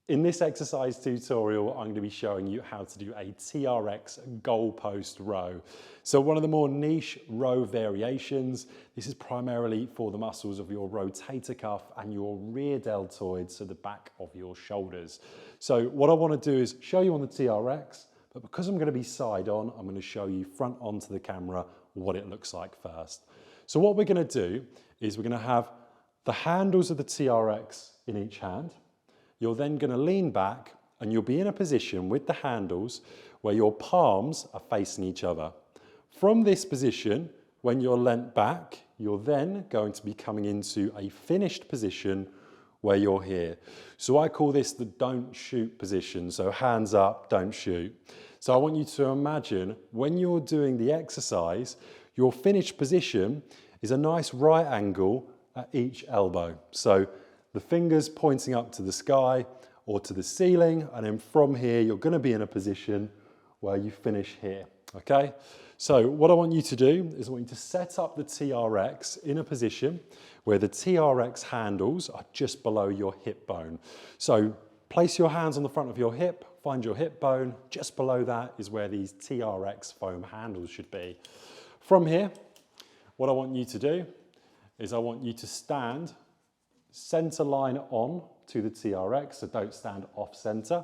In this exercise tutorial, I'm going to be showing you how to do a TRX goalpost row. So one of the more niche row variations, this is primarily for the muscles of your rotator cuff and your rear deltoids, so the back of your shoulders. So what I want to do is show you on the TRX, but because I'm going to be side on, I'm going to show you front onto the camera what it looks like first. So what we're going to do is we're going to have the handles of the TRX in each hand. You're then going to lean back and you'll be in a position with the handles where your palms are facing each other. From this position, when you're leant back, you're then going to be coming into a finished position where you're here. So I call this the don't shoot position. So hands up, don't shoot. So I want you to imagine when you're doing the exercise, your finished position is a nice right angle at each elbow. So the fingers pointing up to the sky or to the ceiling, and then from here you're going to be in a position where you finish here, okay? So what I want you to do is I want you to set up the TRX in a position where the TRX handles are just below your hip bone. So place your hands on the front of your hip, find your hip bone, just below that is where these TRX foam handles should be. From here, what I want you to do is I want you to stand center line on to the TRX, so don't stand off center.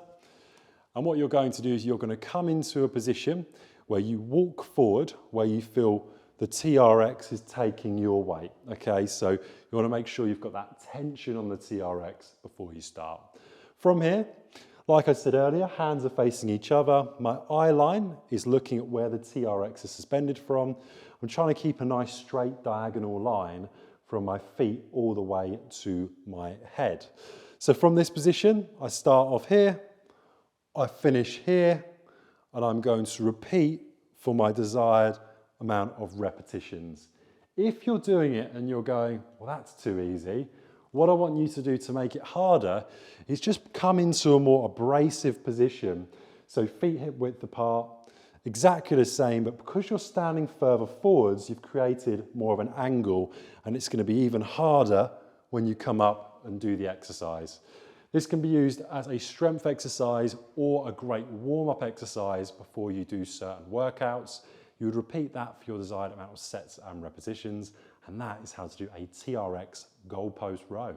And what you're going to do is you're going to come into a position where you walk forward, where you feel the TRX is taking your weight. Okay, so you want to make sure you've got that tension on the TRX before you start. From here, like I said earlier, hands are facing each other. My eye line is looking at where the TRX is suspended from. I'm trying to keep a nice straight diagonal line from my feet all the way to my head. So from this position, I start off here, I finish here, and I'm going to repeat for my desired amount of repetitions. If you're doing it and you're going, well, that's too easy, what I want you to do to make it harder is just come into a more abrasive position. So feet hip width apart, exactly the same, but because you're standing further forwards, you've created more of an angle, and it's going to be even harder when you come up and do the exercise. This can be used as a strength exercise or a great warm-up exercise before you do certain workouts. You would repeat that for your desired amount of sets and repetitions, and that is how to do a TRX goalpost row.